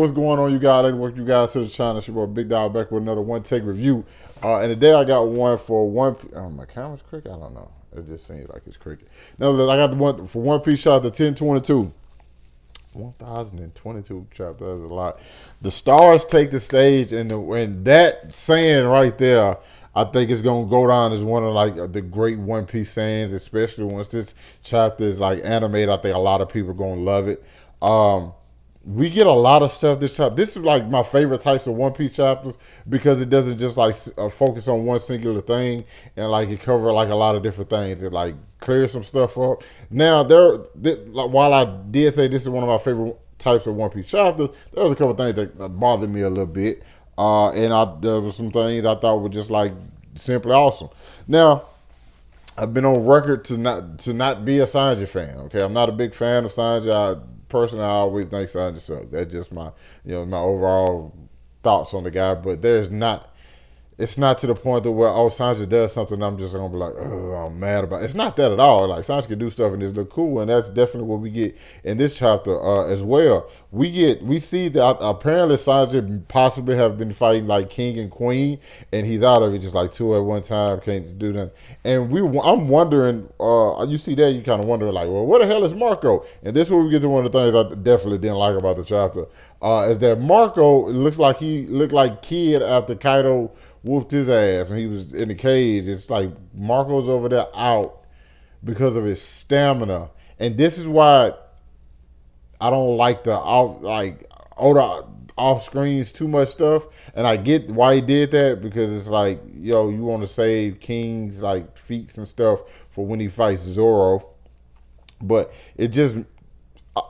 What's going on, you guys? Welcome you guys to the channel. It's your boy Big Dog back with another one take review. And today I got one for one. My camera's crooked. I don't know. It just seems like it's crooked. No, I got the one for One Piece chapter 1022. 1022 chapter. That's a lot. The stars take the stage, and that saying right there, I think it's gonna go down as one of like the great One Piece sayings, especially once this chapter is like animated. I think a lot of people are gonna love it. We get a lot of stuff this chapter. This is like my favorite types of One Piece chapters because it doesn't just like focus on one singular thing, and like it covers like a lot of different things. It like clears some stuff up. Now like, while I did say this is one of my favorite types of One Piece chapters, there was a couple things that bothered me a little bit, there was some things I thought were just like simply awesome. Now I've been on record to not be a Sanji fan. Okay, I'm not a big fan of Sanji. Personally, I always think Sanji sucks. That's just my my overall thoughts on the guy. But it's not to the point that where Sanji does something I'm just gonna be like, oh, I'm mad about it. It's not that at all. Like Sanji can do stuff and it look cool, and that's definitely what we get in this chapter as well. We see that apparently Sanji possibly have been fighting like King and Queen, and he's out of it just like two at one time, can't do nothing. And I'm wondering, you see that you kind of wonder like, well, what the hell is Marco? And this is where we get to one of the things I definitely didn't like about the chapter, is that Marco looks like he looked like Kid after Kaido whooped his ass when he was in the cage. It's like Marco's over there out because of his stamina, and this is why I don't like the off screens too much stuff. And I get why he did that because it's like you want to save King's like feats and stuff for when he fights Zoro, but it just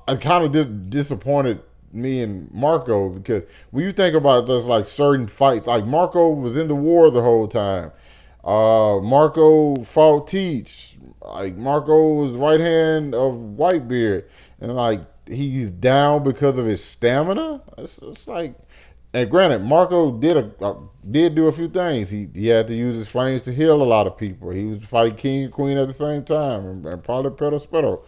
I kind of disappointed me and Marco because when you think about this, like certain fights, like Marco was in the war the whole time. Marco fought Teach. Like Marco was right hand of Whitebeard, and like he's down because of his stamina. It's like, and granted, Marco did do a few things. He had to use his flames to heal a lot of people. He was fighting King and Queen at the same time, and probably Pedro Spero.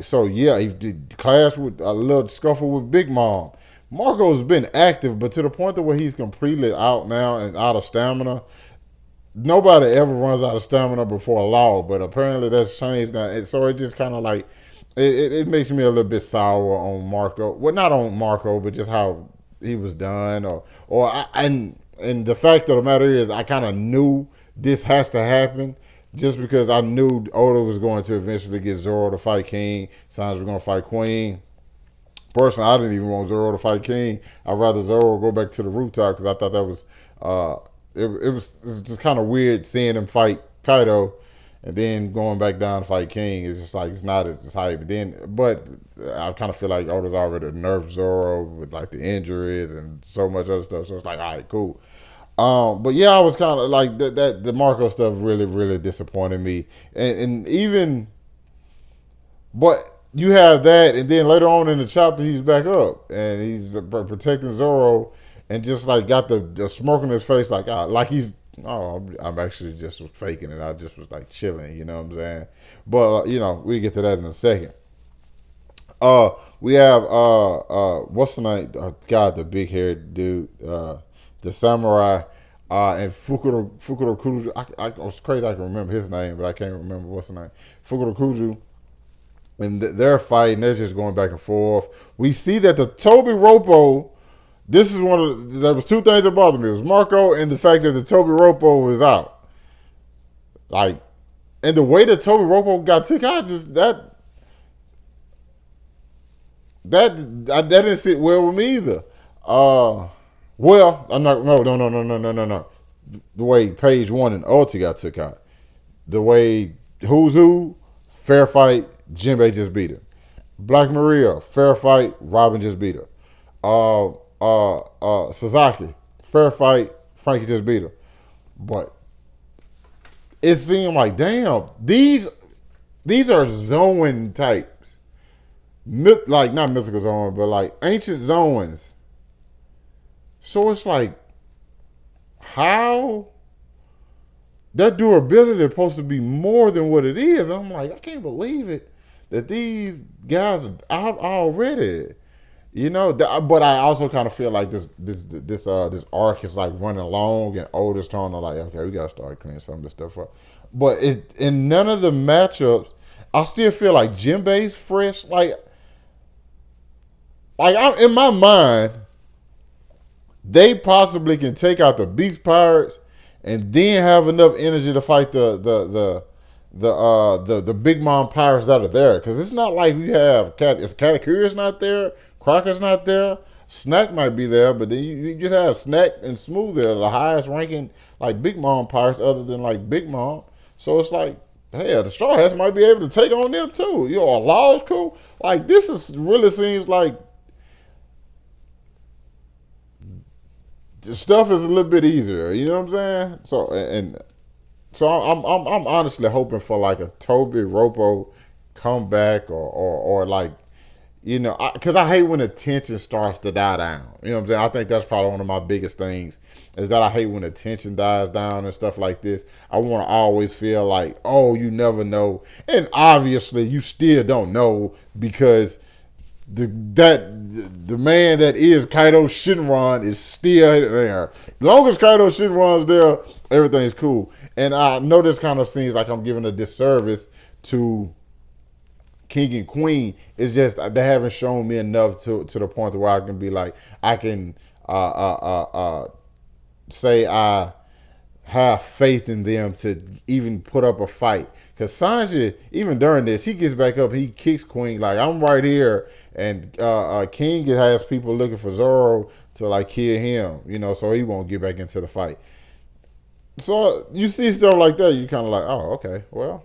So yeah, he did clash with a little scuffle with Big Mom. Marco's been active, but to the point that where he's completely out now and out of stamina. Nobody ever runs out of stamina before a law, but apparently that's changed now. And so it just kind of like it makes me a little bit sour on Marco. Well, not on Marco, but just how he was done, and the fact of the matter is, I kind of knew this has to happen just because I knew Oda was going to eventually get Zoro to fight King. Sanji was going to fight Queen. Personally, I didn't even want Zoro to fight King. I'd rather Zoro go back to the rooftop because I thought that was it was just kind of weird seeing him fight Kaido and then going back down to fight King. It's just like it's not as hype. But I kind of feel like Oda's already nerfed Zoro with like the injuries and so much other stuff. So it's like, all right, cool. But yeah, I was kind of like that. The Marco stuff really, really disappointed me, and even, but you have that, and then later on in the chapter, he's back up and he's protecting Zoro, and just like got the smirk on his face, like he's I'm actually just was faking it. I just was like chilling, you know what I'm saying? But we get to that in a second. We have what's the name? God, the big haired dude, the samurai, and Fukuro Kuju. I was crazy. I can remember his name, but I can't remember what's the name. Fukuro Kuju. And they're fighting. They're just going back and forth. We see that the Toby Roppo. This is one of there was two things that bothered me. It was Marco and the fact that the Toby Roppo was out. Like, and the way that Toby Roppo got took out, just that didn't sit well with me either. Well, I'm not. No. The way Page One and Ulti got took out. The way Who's Who, fair fight, Jinbei just beat her. Black Maria, fair fight, Robin just beat her. Sasaki, fair fight, Frankie just beat her. But it seemed like, damn, these are Zoan types. Like, not mythical Zoan, but like ancient Zoans. So it's like, how their durability is supposed to be more than what it is. I'm like, I can't believe it that these guys are out already. But I also kind of feel like this arc is like running long, and Otis trying to like, okay, we gotta start cleaning some of this stuff up. But in none of the matchups, I still feel like Jinbei's fresh. Like I'm in my mind, they possibly can take out the Beast Pirates and then have enough energy to fight the Big Mom Pirates that are there. Because it's not like we have Katakuri's not there, Crocker's not there, Snack might be there, but then you just have Snack and Smooth there, the highest ranking like Big Mom Pirates other than like Big Mom. So it's like, hey, the Straw Hats might be able to take on them too. A Law is cool. Like this is really seems like the stuff is a little bit easier. You know what I'm saying? So I'm honestly hoping for like a Toby Ropo comeback or like because I hate when the tension starts to die down. You know what I'm saying? I think that's probably one of my biggest things is that I hate when the tension dies down and stuff like this. I want to always feel like, oh, you never know, and obviously you still don't know because the man that is Kaido Shinron is still there. As long as Kaido Shinron's there, everything's cool. And I know this kind of seems like I'm giving a disservice to King and Queen. It's just they haven't shown me enough to the point where I can be like I can say I have faith in them to even put up a fight. Because Sanji, even during this, he gets back up, he kicks Queen like I'm right here, and King has people looking for Zoro to like kill him, so he won't get back into the fight. So you see stuff like that, you kind of like, oh, okay, well,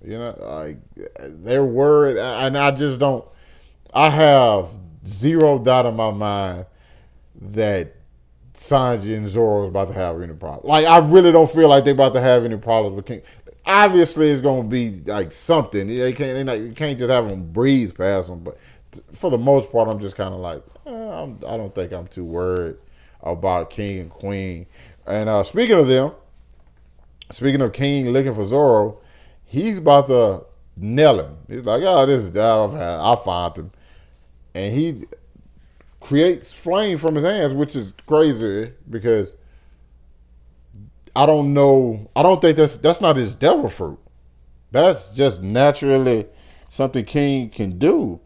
like they're worried, and I just don't. I have zero doubt in my mind that Sanji and Zoro is about to have any problems. Like I really don't feel like they're about to have any problems with King. Obviously, it's going to be like something. You can't just have them breeze past them. But for the most part, I'm just kind of like, I don't think I'm too worried about King and Queen. And speaking of them, speaking of King looking for Zoro, he's about to nail him. He's like, oh, this is I found him, and he creates flame from his hands, which is crazy because I don't know. I don't think that's not his devil fruit. That's just naturally something King can do.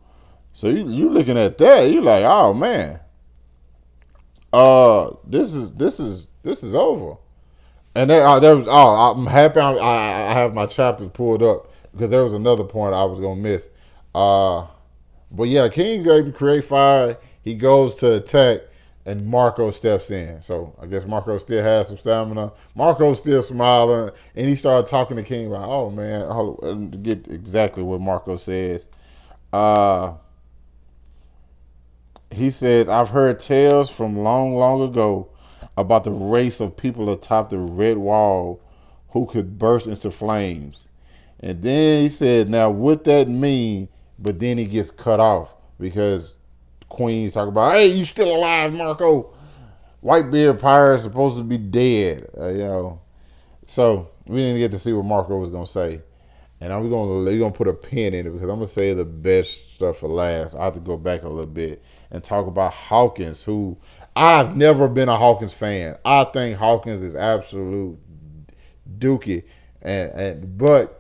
So you looking at that, you like, oh man, this is over. And there was I'm happy I have my chapters pulled up because there was another point I was gonna miss. But yeah, King gave to create fire. He goes to attack, and Marco steps in. So I guess Marco still has some stamina. Marco's still smiling, and he started talking to King about, oh man, to get exactly what Marco says. Uh, he says, I've heard tales from long, long ago about the race of people atop the Red Wall who could burst into flames. And then he said, now what that mean? But then he gets cut off because Queen's talking about, hey, you still alive, Marco? Whitebeard Pirate is supposed to be dead, So we didn't get to see what Marco was gonna say, and we're gonna put a pin in it because I'm gonna say the best stuff for last. I have to go back a little bit and talk about Hawkins, who I've never been a Hawkins fan. I think Hawkins is absolute dookie, but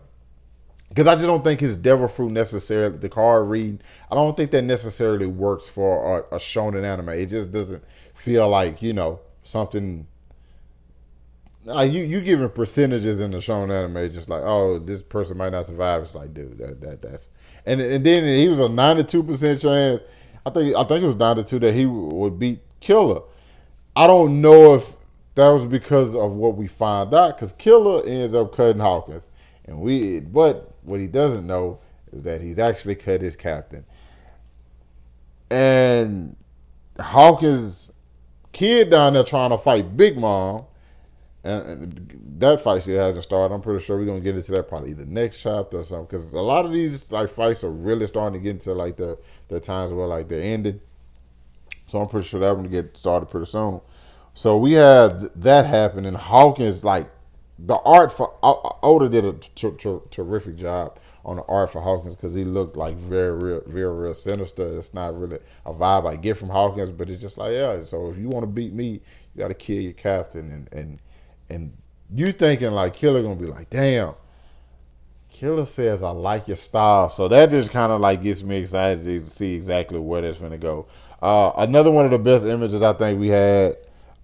because I just don't think his devil fruit necessarily, the card reading, I don't think that necessarily works for a shonen anime. It just doesn't feel like something like you giving percentages in the shonen anime, just like, oh, this person might not survive. It's like, dude, that's and then he was a 92% chance. I think it was 92 that he would beat Killer. I don't know if that was because of what we find out, because Killer ends up cutting Hawkins, but what he doesn't know is that he's actually cut his captain, and Hawkins' kid down there trying to fight Big Mom, and that fight still hasn't started. I'm pretty sure we're gonna get into that probably either next chapter or something, because a lot of these like fights are really starting to get into like the times where like they're ending. So I'm pretty sure that one get started pretty soon. So we had that happening. Hawkins, like the art for Oda did a terrific job on the art for Hawkins because he looked like very real sinister. It's not really a vibe I get from Hawkins, but it's just like yeah. So if you want to beat me, you got to kill your captain, and you thinking like Killer gonna be like, damn. Killer says I like your style, so that just kind of like gets me excited to see exactly where that's gonna go. Another one of the best images I think we had,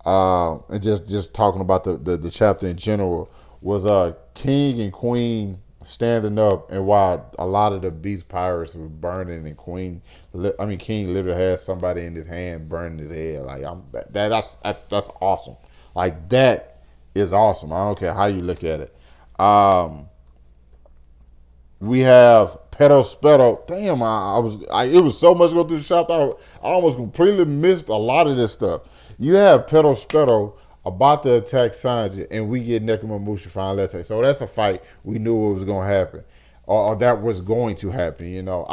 and just talking about the chapter in general, was King and Queen standing up, and while a lot of the Beast pirates were burning, and King literally had somebody in his hand burning his head. Like that's awesome. Like that is awesome. I don't care how you look at it. Um, we have Pedo Spedo. Damn, it was so much to go through the shop. I almost completely missed a lot of this stuff. You have Pedo Spedo about to attack Sanji, and we get Nekomamushi Finalete. So that's a fight we knew it was going to happen. Or that was going to happen, you know.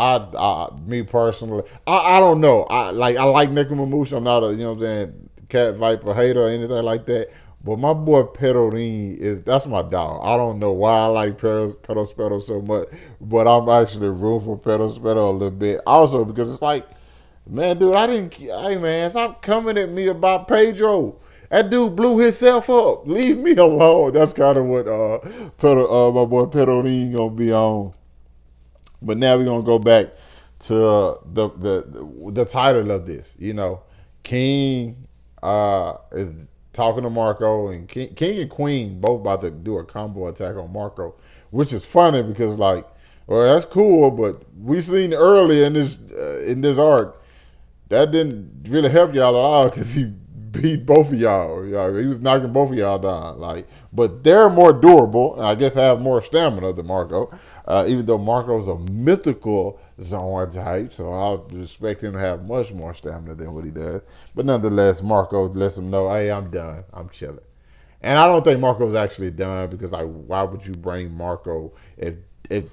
Me personally, I don't know. I like Nekomamushi. I'm not a, you know what I'm saying, cat viper hater or anything like that. But my boy Pedorini that's my dog. I don't know why I like Pedal Spedo so much, but I'm actually rooting for Pedal Spedo a little bit. Also because it's like, man, dude, hey man, stop coming at me about Pedro. That dude blew himself up. Leave me alone. That's kind of what my boy Pedorini gonna be on. But now we're gonna go back to the title of this. You know, King is talking to Marco, and King and Queen both about to do a combo attack on Marco, which is funny because like, well, that's cool, but we seen earlier in this arc that didn't really help y'all at all because he beat both of y'all. He was knocking both of y'all down. Like, but they're more durable, and I guess have more stamina than Marco. Even though Marco's a mythical Zord type, so I expect him to have much more stamina than what he does. But nonetheless, Marco lets him know, "Hey, I'm done. I'm chilling." And I don't think Marco's actually done because, like, why would you bring Marco if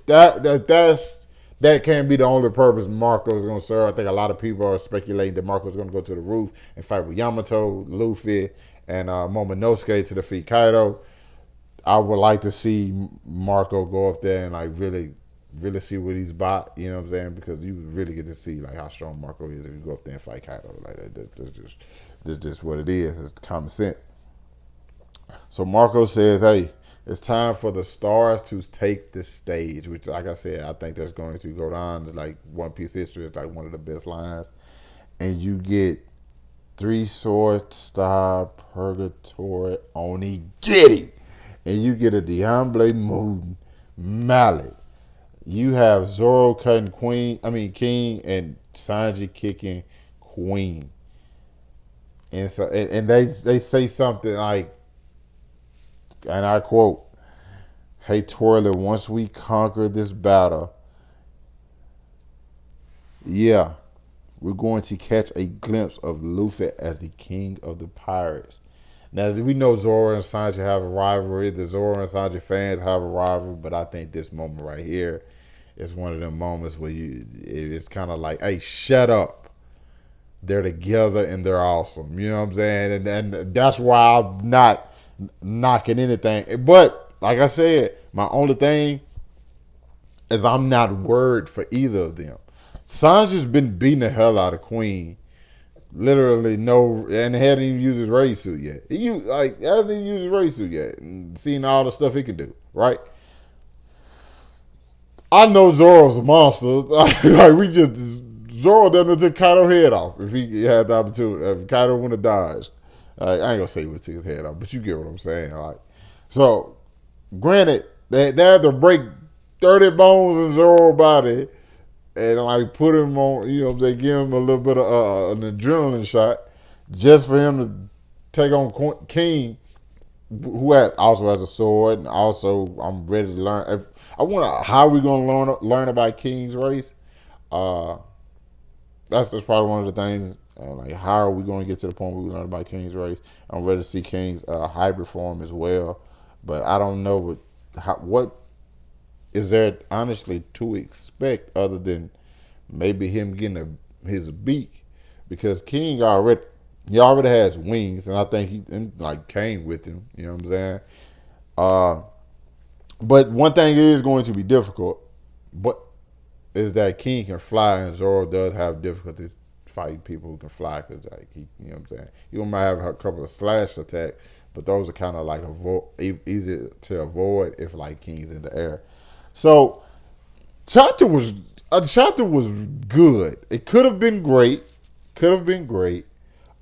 that can't be the only purpose Marco is going to serve? I think a lot of people are speculating that Marco is going to go to the roof and fight with Yamato, Luffy, and Momonosuke to defeat Kaido. I would like to see Marco go up there and like really see what he's about. You know what I'm saying? Because you really get to see like how strong Marco is if you go up there and fight Kaido. Like that's just what it is. It's common sense. So Marco says, "Hey, it's time for the stars to take the stage," which, like I said, I think that's going to go down as like One Piece history. It's like one of the best lines. And you get Three Sword Star Purgatory Onigiri, and you get a Diamble Moon Mallet. You have Zoro cutting King, and Sanji kicking Queen. And so and they say something like, and I quote, "Hey Twirler, once we conquer this battle, yeah, we're going to catch a glimpse of Luffy as the king of the pirates." Now we know Zoro and Sanji have a rivalry. The Zoro and Sanji fans have a rivalry, but I think this moment right here is one of them moments where it's kind of like, "Hey, shut up. They're together and they're awesome." You know what I'm saying? And that's why I'm not knocking anything. But like I said, my only thing is I'm not worried for either of them. Sanji's been beating the hell out of Queen. Literally no, and hadn't even used his raid suit yet. Hasn't even used his raid suit yet, and seeing all the stuff he can do. Right? I know Zoro's a monster. Like we just Zoro doesn't take Kaido head off if he had the opportunity. If Kaido would have dodged, I ain't gonna say he would take his head off, but you get what I'm saying. Like, so granted, they had to break 30 bones in Zoro's body and like put him on, you know, they give him a little bit of an adrenaline shot just for him to take on King, who also has a sword, and also I'm ready to learn. I want how we gonna learn about King's race. Uh, that's probably one of the things. Like, how are we going to get to the point where we learn about King's race? I'm ready to see King's hybrid form as well, but I don't know what is there honestly to expect other than maybe him getting his beak, because King already has wings, and I think he like came with him. You know what I'm saying? Uh, but one thing is going to be difficult. but is that King can fly and Zoro does have difficulties fighting people who can fly because like you know what I'm saying. You might have a couple of slash attacks, but those are kind of like easy to avoid if like King's in the air. So chapter was chapter was good. It could have been great. Could have been great.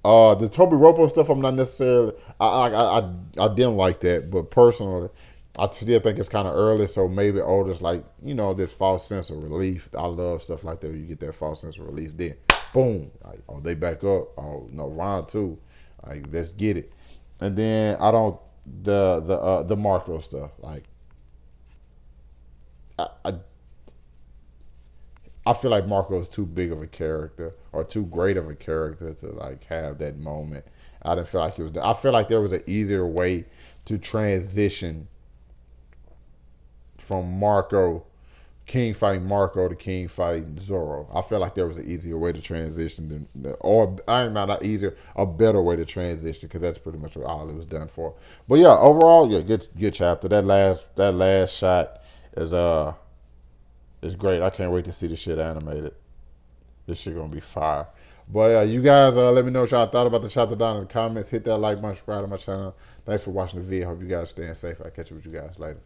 The Toby Ropo stuff, I'm not necessarily. I didn't like that, but personally, I still think it's kind of early. So maybe Otis like this false sense of relief. I love stuff like that. Where you get that false sense of relief. Then, boom, like, oh they back up. Oh no, round two. Like let's get it. And then I don't the Marco stuff. Like I I feel like Marco is too big of a character or too great of a character to like have that moment. I didn't feel like it was. I feel like there was an easier way to transition from Marco King fighting Marco to King fighting Zoro. I feel like there was an easier way to transition or I am not easier, a better way to transition because that's pretty much what all it was done for. But yeah, overall, yeah, good chapter. That last shot is is great. I can't wait to see the shit animated. This shit gonna be fire. But you guys, let me know what y'all thought about the chapter down in the comments. Hit that like button, subscribe to my channel. Thanks for watching the video. Hope you guys staying safe. I'll catch up with you guys later.